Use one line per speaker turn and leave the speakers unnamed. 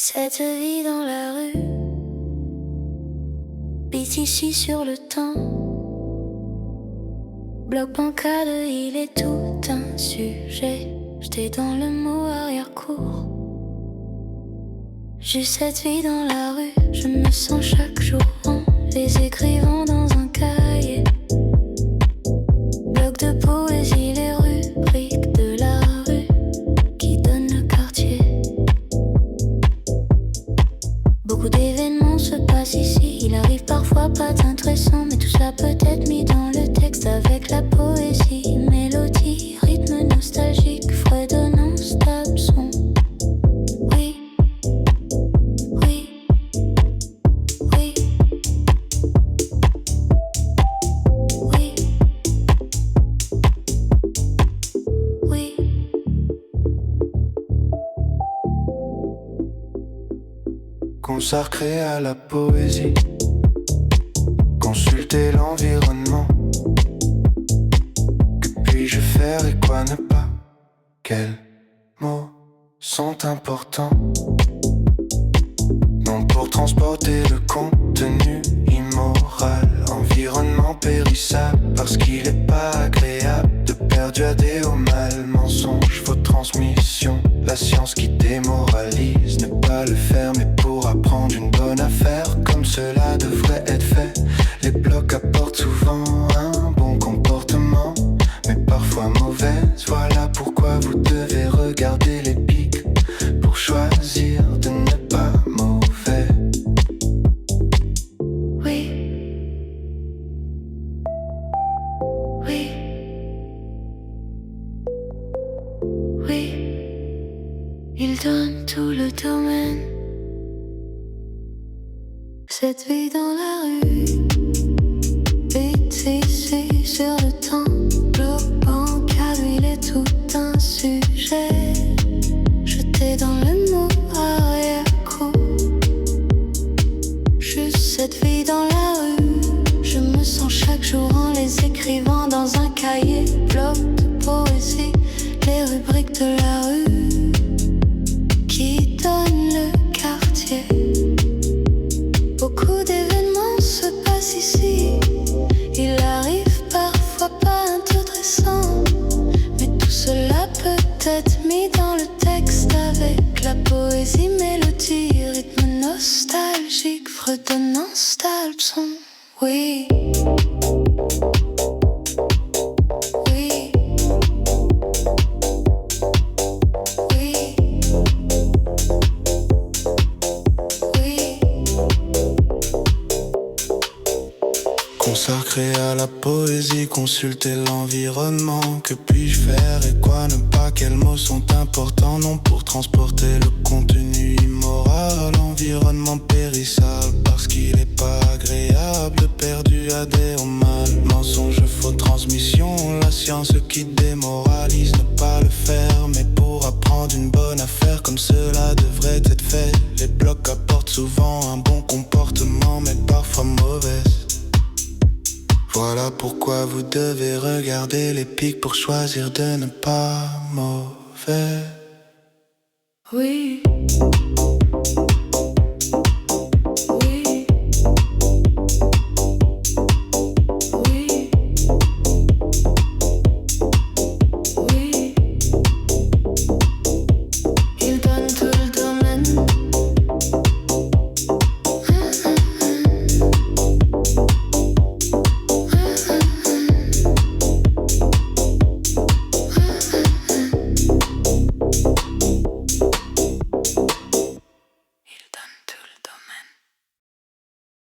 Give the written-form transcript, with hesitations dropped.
Cette vie dans la rue, vite ici sur le temps. Bloc bancade, il est tout un sujet. J'étais dans le mot arrière-cour. Juste cette vie dans la rue, je me sens chaque jour en les écrivant dans un cahier. Bloc de poésie, les rubriques de la rue qui donnent le quartier. Beaucoup d'événements se passent ici. Il arrive parfois pas d'intéressant, mais tout ça peut être mis dans le texte avec la poésie. Mélodie, rythme nostalgique, fredonnant, stable son. Oui, oui, oui, oui, oui.
Consacré à la poésie, consulter l'environnement. Que puis-je faire et quoi ne pas? Quels mots sont importants? Non pour transporter le contenu immoral. Environnement périssable parce qu'il est pas agréable. De perdu à des au mal, mensonge, faux transmission. La science qui démoralise, ne pas le faire mais pour apprendre une bonne affaire. Comme cela devrait être fait. Les blocs apportent souvent un bon comportement, mais parfois mauvaise. Voilà pourquoi vous devez regarder les pics pour choisir de ne pas mauvais.
Oui, oui, oui. Il donne tout le domaine. Cette vie dans la rue, vite ici sur le temps. Bloc bancade, il est tout un sujet. Jeté dans le mot arrière-cour. Juste cette vie dans la rue, je me sens chaque jour en les écrivant dans un cahier. Bloc de poésie, les rubriques de la rue qui donnent le quartier. Beaucoup d'événements se passent ici. Il arrive parfois pas intéressant, mais tout cela peut être mis dans le texte avec la poésie, mélodie, rythme nostalgique, fredonnant, stable son. Oui, oui, oui, oui.
Consacré à la poésie, consulter l'environnement. Que puis-je faire et quoi ne pas? Quels mots sont importants? Non pour transporter le contenu immoral. Environnement périssable parce qu'il est pas agréable. Perdu à des au mal, mensonge, faux transmission. La science qui démoralise, ne pas le faire mais pour apprendre une bonne affaire. Comme cela devrait être fait. Les blocs apportent souvent un bon comportement, mais parfois mauvaise. Voilà pourquoi vous devez regarder les pics pour choisir de ne pas mauvais.
Oui.